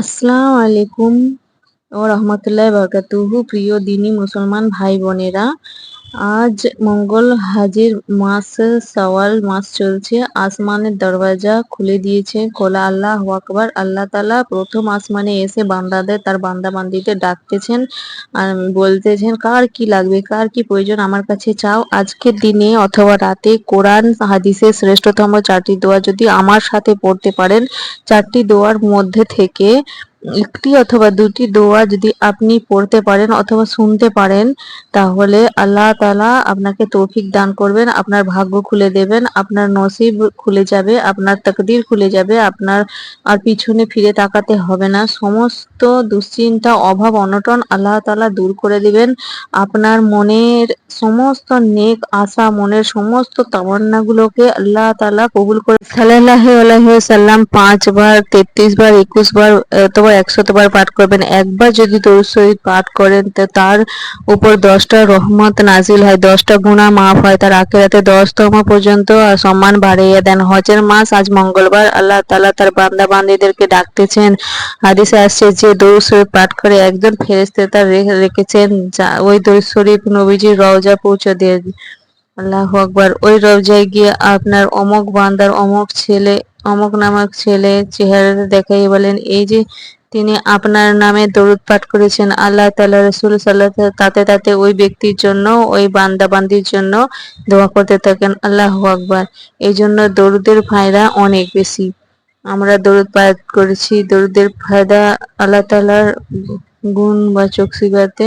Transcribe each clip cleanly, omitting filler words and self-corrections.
আসসালামু আলাইকুম ও রহমতুল্লাহ বারাকাতুহু। প্রিয় দিনী মুসলমান ভাই বোনেরা, আজ মঙ্গল হাজির মাস শাওয়াল মাস চলছে। আসমানের দরওয়াজা খুলে দিয়েছে খোলা। আল্লাহু আকবার। আল্লাহ তাআলা প্রথম আসমানে এসে বান্দাদের, তার বান্দা বান্দীদের ডাকতেছেন আর বলতেছেন, কার কি লাগবে, কার কি প্রয়োজন আমার কাছে চাও। আজকের দিনে অথবা রাতে কোরআন হাদিসের শ্রেষ্ঠতম 4টি দোয়া যদি আমার সাথে পড়তে পারেন, 4টি দোয়ার মধ্যে থেকে একটি অথবা দুটি দোয়া যদি আপনি পড়তে পারেন অথবা শুনতে পারেন, তাহলে আল্লাহ তাআলা আপনাকে তৌফিক দান করবেন, আপনার ভাগ্য খুলে দেবেন, আপনার নসিব খুলে যাবে, আপনার তাকদীর খুলে যাবে, আপনার আর পিছনে ফিরে তাকাতে হবে না। সমস্ত দুশ্চিন্তা, অভাব, অনটন আল্লাহ তাআলা দূর করে দিবেন। আপনার মনের সমস্ত নেক আশা, মনের সমস্ত তামান্নাগুলোকে আল্লাহ তাআলা কবুল করে। সাল্লাল্লাহু আলাইহি ওয়াসাল্লাম 5 বার, 33 বার, 21 বার অথবা 100 বার পাঠ করবেন। একবার যদি দরুদ শরীফ পাঠ করেন তো তার উপর 10টা রহমত নাজিল হয়, 10টা গুনাহ মাফ হয়, তার আখিরাতে 10তম পর্যন্ত সম্মান বাড়িয়ে দেন। হজের মাস, আজ মঙ্গলবার, আল্লাহ তাআলা তার বান্দা বান্দীদেরকে ডাকতেছেন। হাদিসে আসছে যে দরুদ শরীফ পাঠ করে একজন ফেরেশতা তার রেখেছেন, ওই দরুদ শরীফ নবীজির রওজা পৌঁছে দিয়ে। আল্লাহু আকবার। ওই রওজায় গিয়ে আপনার অমুক বান্দার অমুক ছেলে, অমুক নামক ছেলে চেহারাটা দেখাই বলেন, এই যে তিনি আপনার নামে দরুদ পাঠ করেছেন, আল্লাহ তাআলা রাসূল সাল্লাল্লাহু তাতে তাতে ওই ব্যক্তির জন্য, ওই বান্দা বান্দির জন্য দোয়া করতে থাকেন। আল্লাহু আকবার। এই জন্য দরুদের ফায়দা অনেক বেশি। আমরা দরুদ পাঠ করেছি, দরুদের ফায়দা আল্লাহ তাআলার গুণবাচক সিফাতে,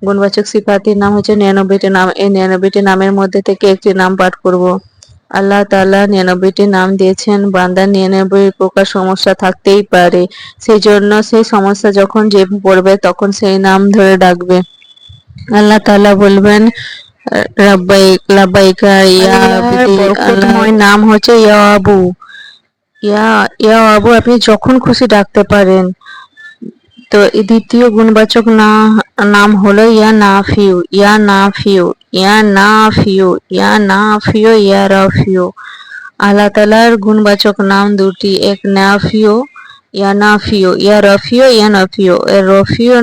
গুণবাচক সিফাতের নাম হচ্ছে 99টি নাম। এই 99টি নামের মধ্যে থেকে একটি নাম পাঠ করব। আল্লাহ তাআলা 99টি নাম দিয়েছেন। বান্দার 99 প্রকার সমস্যা থাকতেই পারে, সেই জন্য সেই সমস্যা যখন যে পড়বে তখন সেই নাম ধরে ডাকবে। আল্লাহ তাআলা বলবেন, লাব্বাইক লাব্বাইকা ইয়া আবদি। বরকতময় নাম হচ্ছে ইয়া আবু। ইয়া ইয়া আবু আপনি যখন খুশি ডাকতে পারেন। তো এই দ্বিতীয় গুণবাচক নাম হলো ইয়া নাফিউ। ইয়া নাফিউ, ইয়া নাফিউ, ইয়া নাফিউ, ইয়া রাফিউ। আল্লাহ তাআলার গুণবাচক নাম দুটি, এক নাফিউ, ইয়া নাফিউ, ইয়া রাফিউ, ইয়া নাফিউ। রফিউ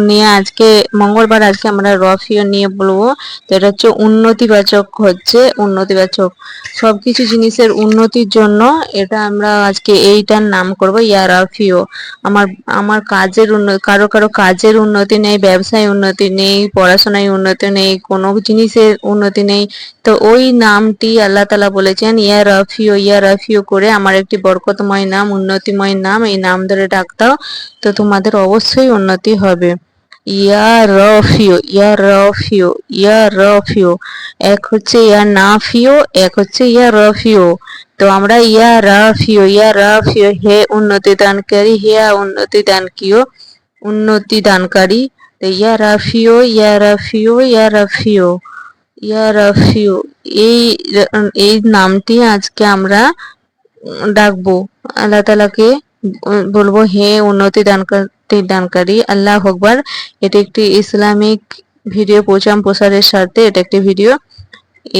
নিয়ে আজকে মঙ্গলবার, আজকে আমরা রফিউ নিয়ে বলবো। তো এটা হচ্ছে উন্নতিবাচক, হচ্ছে উন্নতিবাচক সবকিছু জিনিসের উন্নতির জন্য এটা আমরা আজকে এইটার নাম করব ইয়া রাফিউ। আমার আমার কাজের উন্নতি, কারো কারো কাজের উন্নতি নেই, ব্যবসায় উন্নতি নেই, পড়াশোনায় উন্নতি নেই, কোনো জিনিসের উন্নতি নেই, তো ওই নামটি আল্লাহ তাআলা বলেছেন ইয়া রাফিউ। ইয়া রাফিউ করে আমার একটি বরকতময় নাম, উন্নতিময় নাম, এই নাম ধরে ডাক দাও, তো তোমাদের অবশ্যই উন্নতি হবে। ইয়া রাফিউ, ইয়া রাফিউ, ইয়া রাফিউ। এক হচ্ছে ইয়া নাফিউ, এক হচ্ছে ইয়া রাফিউ। তো আমরা ইয়া রাফিউ, ইয়া রাফিউ, হে উন্নতি দানকারী, হে উন্নতি দানকিও, উন্নতি দানকারী। তো ইয়া রাফিউ, ইয়া রাফিউ, ইয়া রাফিউ, ইয়া রাফিউ। এই এই নামটি আজকে আমরা ডাকবো। আল্লাহ তাআলাকে বলবো, হে উন্নতি দানকারী। আল্লাহু আকবার। এটি একটি ইসলামিক ভিডিও প্রচার প্রসারের স্বার্থে এটা একটি ভিডিও।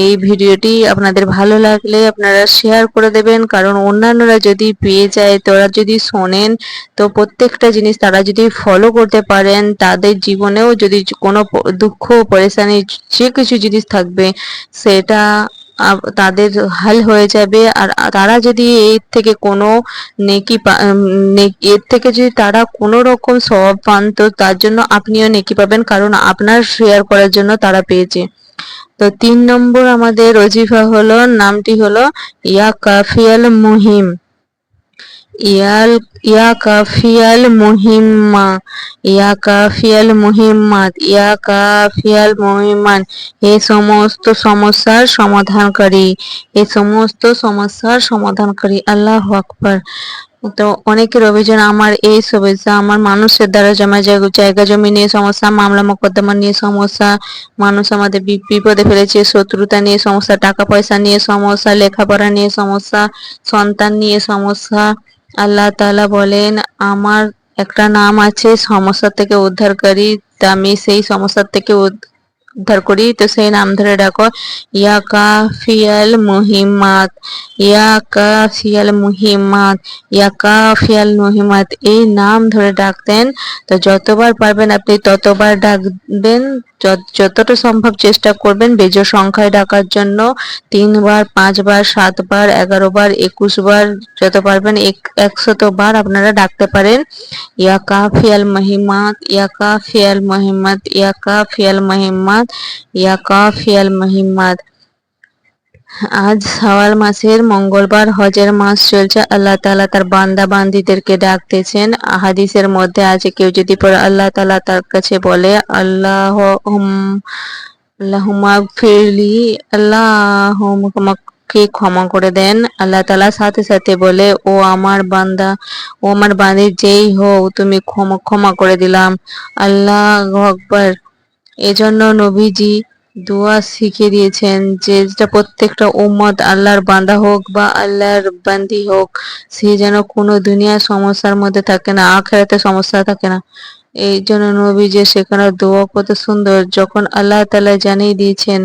এই ভিডিওটি আপনাদের ভালো লাগলে আপনারা শেয়ার করে দেবেন, কারণ অন্যান্যরা যদি পেয়ে যায়, তোরা যদি শোনেন, তো প্রত্যেকটা জিনিস তারা যদি ফলো করতে পারেন, তাদের জীবনেও যদি কোনো দুঃখ পেরেশানি যে কিছু জিনিস থাকবে সেটা তাদের হাল হয়ে যাবে। আর তারা যদি এর থেকে কোনো নেকি এর থেকে যদি তারা কোনো রকম সওয়াব পান, তো তার জন্য আপনিও নেকি পাবেন, কারণ আপনার শেয়ার করার জন্য তারা পেয়েছে। তো 3 নম্বর আমাদের ওজিফা হলো, নামটি হলো ইয়া কাফিয়াল মুহিম। ইয়া কাফিয়াল মুহিম্মা, ইয়া কাফিয়াল মুহিম্মাত, ইয়া কাফিয়াল মুহিম্মান। এই সমস্ত সমস্যার সমাধানকারী, এই সমস্ত সমস্যার সমাধানকারী। আল্লাহু আকবার। তো অনেকের অভিযোগ, আমার এই সমস্যা, আমার মানুষের দ্বারা জমা জায়গা জমি নিয়ে সমস্যা, মামলা মোকদ্দমা নিয়ে সমস্যা, মানুষ আমাদের বিপদে ফেলেছে, শত্রুতা নিয়ে সমস্যা, টাকা পয়সা নিয়ে সমস্যা, লেখাপড়া নিয়ে সমস্যা, সন্তান নিয়ে সমস্যা। আল্লাহ তাআলা বলেন, আমার একটা নাম আছে সমস্যা থেকে উদ্ধারকারী, তা আমি সেই সমস্যা থেকে উদ্ধার করি, তো সেই নাম ধরে ডাকো। ইয়া কাফিয়াল মুহিম্মাত, ইয়া কাফিয়াল মুহিম্মাত, ইয়া কাফিয়াল মুহিম্মাত, এই নাম ধরে ডাকতেন। তো যতবার পারবেন আপনি ততবার ডাকবেন, যতটা সম্ভব চেষ্টা করবেন বেজোড় সংখ্যায় ডাকার জন্য। 3 বার, 5 বার, 7 বার, 11 বার, 21 বার, যত পারবেন 100বার আপনারা ডাকতে পারেন। ইয়া কাফিয়াল মুহিম্মাত, ইয়া কাফিয়াল মুহিম্মাত, ইয়া কাফিয়াল মুহিম্মাত, ইয়া কাফিয়াল মুহিম্মাত। আজ শাওয়াল মাসের মঙ্গলবার, হজের মাস চলছে, আল্লাহ তাআলা তার বান্দা বান্দীদেরকে ডাকতেছেন। হাদিসের মধ্যে আছে কেউ যদি পরে আল্লাহ তাআলা তার কাছে বলে আল্লাহুম্মা গফিরলি, আমাকে ক্ষমা করে দেন, আল্লাহ তাআলা সাথে সাথে বলে ও আমার বান্দা, ও আমার বান্দী যেই হও তুমি ক্ষমা করে দিলাম। আল্লাহু আকবার। এজন্য নবীজি দোয়া শিখিয়ে দিয়েছেন যে যেটা প্রত্যেকটা উম্মত আল্লাহর বান্দা হোক বা আল্লাহর বান্দি হোক, সে যেন কোনো দুনিয়ার সমস্যার মধ্যে থাকে না, আখিরাতে সমস্যা থাকে না। এই জন্য নবীজি সেখানে দোয়া কত সুন্দর, যখন আল্লাহ তাআলা জানিয়ে দিয়েছেন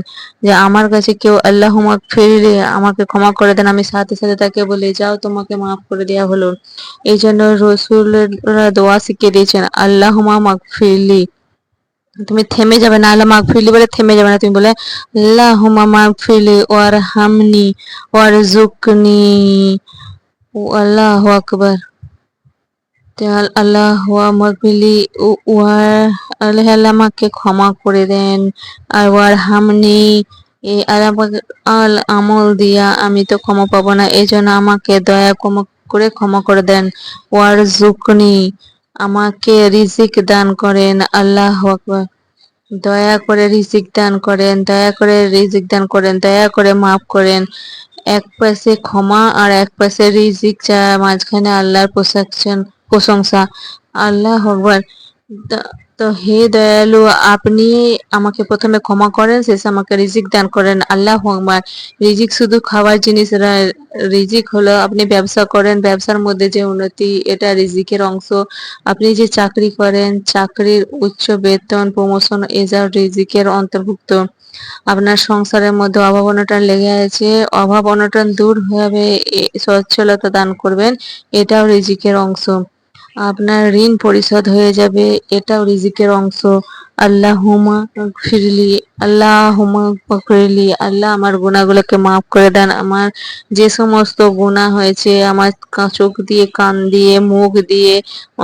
যে আমার কাছে কেউ আল্লাহুম্মা গফিরলি, আমাকে ক্ষমা করে দেন, আমি সাথে সাথে তাকে বলি যাও তোমাকে মাফ করে দেওয়া হলো। এই জন্য রাসূলরা দোয়া শিখিয়ে দিয়েছেন আল্লাহুম্মা মাগফিরলি। তুমি থেমে যাবে না, আল্লাহ মাগফিরলি বলে থেমে যাবে না, তুমি বলে আল্লাহুম্মা মাগফিরলি ওয়ারহামনি ওয়ারজুকনি। ও আল্লাহু আকবার। আল্লাহ মাগফিরলি, আল্লাহ আমাকে ক্ষমা করে দেন, আর ওয়ারহামনি, এই আমল দিয়া আমি তো ক্ষমা পাবো না, এই জন্য আমাকে দয়া ক্ষমা করে দেন। ওয়ারজুকনি, আমাকে রিজিক দান করেন। আল্লাহু আকবার। দয়া করে রিজিক দান করেন, দয়া করে রিজিক দান করেন, দয়া করে মাফ করেন। এক পাশে ক্ষমা আর এক পাশে রিজিক, যা মাঝখানে আল্লাহর প্রশংসা। আল্লাহু আকবার। তো হে দয়ালু, আপনি আমাকে প্রথমে ক্ষমা করেন, শেষে আমাকে রিজিক দান করেন। আল্লাহু আকবার। রিজিক শুধু খাওয়ার জিনিস নয়, রিজিক হলো আপনি ব্যবসা করেন, ব্যবসার মধ্যে যে উন্নতি, এটা রিজিকের অংশ। আপনি যে চাকরি করেন, চাকরির উচ্চ বেতন, প্রমোশন, এসব রিজিকের অন্তর্ভুক্ত। আপনার সংসারের মধ্যে অভাব অনটন লেগে আছে, অভাব অনটন দূর হবে, সচ্ছলতা দান করবেন, এটাও রিজিকের অংশ। আপনার ঋণ পরিশোধ হয়ে যাবে, এটাও রিজিকের অংশ। আল্লাহুম্মা গফিরলি, আল্লাহুম্মা গফিরলি, আল্লাহ আমার গুনাহগুলোকে মাফ করে দেন। আমার যে সমস্ত গুনাহ হয়েছে, আমার চোখ দিয়ে, কান দিয়ে, মুখ দিয়ে,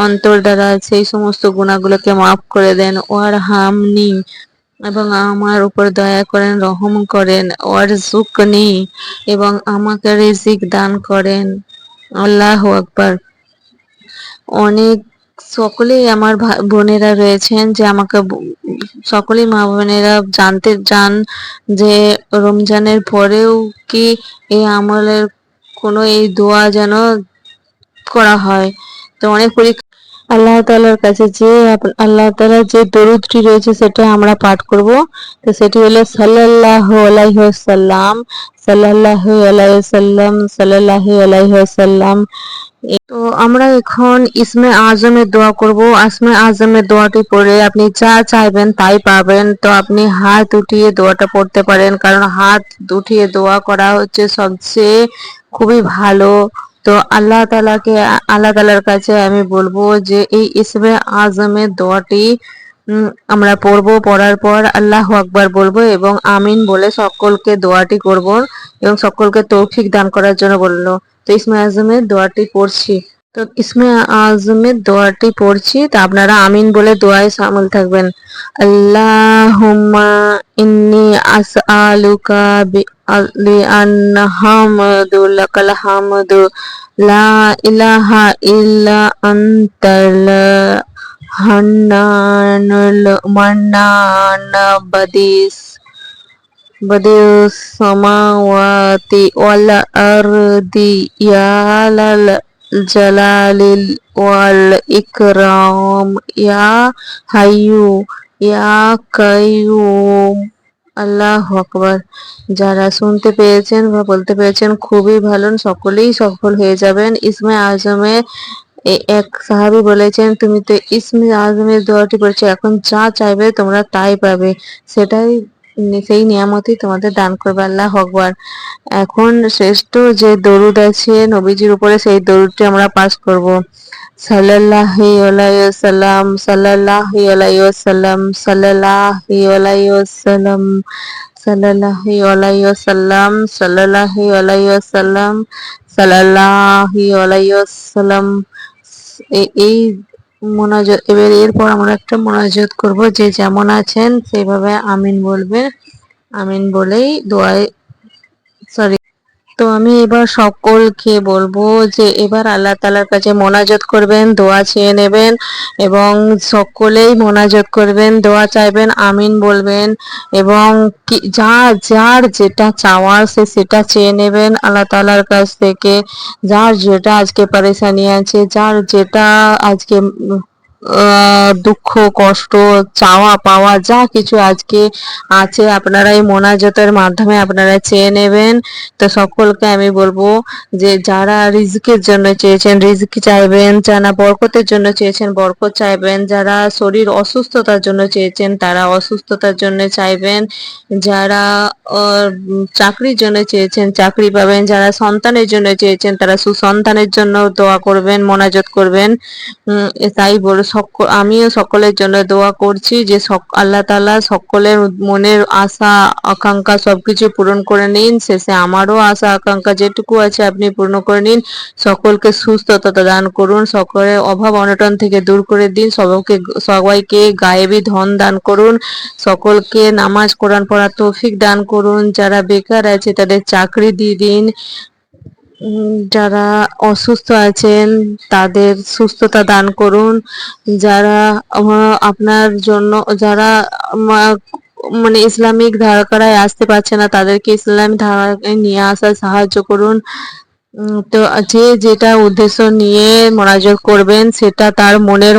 অন্তর দ্বারা, সেই সমস্ত গুনাহগুলোকে মাফ করে দেন। ওয়ারহামনি, এবং আমার উপর দয়া করেন, রহম করেন। ওয়ারজুকনি, এবং আমাকে রিজিক দান করেন। আল্লাহু আকবার। অনেক সকলেই আমার ভাই বোনেরা রয়েছেন যে আমাকে সকলেই মা বোনেরা জানতে চান যে রমজানের পরেও কি এই আমলের কোনো এই দোয়া যেন করা হয়। তো অনেক আল্লাহ তাআলার কাছে যে আল্লাহ তাআলার যে দরুদটি রয়েছে সেটা আমরা পাঠ করব। তো সেটি হলো সাল্লাল্লাহু আলাইহি ওয়াসাল্লাম, সাল্লাল্লাহু আলাইহি ওয়াসাল্লাম, সাল্লাল্লাহু আলাইহি ওয়াসাল্লাম। তো আমরা এখন ইসমে আজমের দোয়া করব। ইসমে আজমের দোয়াটি পড়ে আপনি যা চাইবেন তাই পাবেন। তো আপনি হাত উঠিয়ে দোয়াটা পড়তে পারেন, কারণ হাত উঠিয়ে দোয়া করা হচ্ছে সবচেয়ে খুবই ভালো। তো আল্লাহ তাআলার কাছে আমি বলবো যে এই ইসমে আজমের দোয়াটি আমরা পড়বো, পড়ার পর আল্লাহু আকবার বলবো এবং আমিন বলে সকলকে দোয়াটি করব এবং সকলকে তৌফিক দান করার জন্য বললো। তো ইসমে আজমের দোয়াটি পড়ছি। তো ইসমে আজমের দোয়াটি পড়ছি, তা আপনারা আমিন বলে দোয়ায় শামিল থাকবেন। আল্লাহুম্মা ইন্নী আসআলুকা বিআন্না হামদু লাকাল হামদু লা ইলাহা ইল্লা আনতাল হান্নানুল Mannan badius samawati wal ardi ya lal jalalil wal ikram ya hayyu ya qayyum। আল্লাহু আকবার। যারা শুনতে পেয়েছেন বা বলতে পেরেছেন খুবই ভালো, সকলেই সফল হয়ে যাবেন। ইসমে আজমে এই এক সাহাবী বলেছেন, তুমি তো ইসমে আজমের দোয়াটি পড়েছো, এখন যা চাইবে তোমরা তাই পাবে, সেটাই সেই নিয়ামতই তোমাদের দান করবে। আল্লাহ আকবার। এখন শ্রেষ্ঠ যে দরুদ আছে নবীজির উপরে, সেই দরুদটি আমরা পাঠ করব। সাল্লাল্লাহু আলাইহি ওয়াসাল্লাম, সাল্লাল্লাহু আলাইহি ওয়াসাল্লাম, সাল্লাল্লাহু আলাইহি ওয়াসাল্লাম, সাল্লাল্লাহু আলাইহি ওয়াসাল্লাম, সাল্লাল্লাহু আলাইহি ওয়াসাল্লাম, সাল্লাল্লাহু আলাইহি ওয়াসাল্লাম। এই মোনাজাত, এবার এরপর আমরা একটা মোনাজাত করব, যে যেমন আছেন সেইভাবে আমিন বলবেন। আমিন বলেই দোয়ায়, সরি, তো আমি এবার সকলকে বলবো যে এবার আল্লাহ তাআলার কাছে মোনাজাত করবেন, দোয়া চেয়ে নেবেন এবং সকলেই মোনাজাত করবেন, দোয়া চাইবেন, আমিন বলবেন এবং যার যেটা চাওয়ার সে সেটা চেয়ে নেবেন আল্লাহ তাআলার কাছ থেকে। যার যেটা আজকে পেরেশানি আছে, যার যেটা আজকে দুঃখ কষ্ট চাওয়া পাওয়া যা কিছু আজকে আছে, আপনারা এই মোনাজাতের মাধ্যমে আপনারা চেয়ে নেবেন। তো সকলকে আমি বলবো যে যারা রিজকের জন্য চেয়েছেন রিজক চাইবেন, যারা বরকতের জন্য চেয়েছেন বরকত চাইবেন, যারা শরীর অসুস্থতার জন্য চেয়েছেন তারা অসুস্থতার জন্য চাইবেন, যারা চাকরির জন্য চেয়েছেন চাকরি পাবেন, যারা সন্তানের জন্য চেয়েছেন তারা সুসন্তানের জন্য দোয়া করবেন, মোনাজাত করবেন। তাই বলে আমিও সকলের জন্য দোয়া করছি যে আল্লাহ তাআলা সকলের মনের আশা আকাঙ্ক্ষা সবকিছু পূরণ করে নিন। শেষে আমারও আশা আকাঙ্ক্ষা যেটুকু আছে আপনি পূর্ণ করে নিন। সকলকে সুস্থতা দান করুন, সকলের অভাব অনটন থেকে দূর করে দিন, সবাইকে গায়েবী ধন দান করুন, সকলকে নামাজ কোরআন পড়ার তৌফিক দান করুন, যারা বেকার আছে তাদের চাকরি দিয়ে দিন, যারা অসুস্থ আছেন তাদের সুস্থতা দান করুন, যারা আপনার জন্য যারা মানে ইসলামিক ধারায় আসতে পারছে না তাদেরকে ইসলামিক ধারায় নিয়ে আসার সাহায্য করুন। তো যে যেটা উদ্দেশ্য নিয়ে মোনাজাত করবেন সেটা তার মনের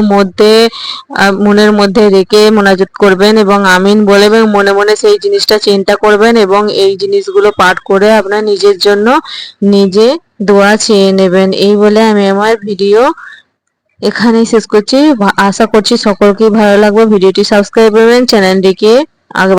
মধ্যে রেখে মোনাজাত করবেন এবং আমিন বলবেন, মনে মনে সেই জিনিসটা চিন্তা করবেন এবং এই জিনিসগুলো পাঠ করে আপনার নিজের জন্য নিজে দোয়া চেয়ে নেবেন। এই বলে আমি আমার ভিডিও এখানেই শেষ করছি। আশা করছি সকলকেই ভালো লাগবে। ভিডিওটি সাবস্ক্রাইব করবেন, চ্যানেলটিকে আগে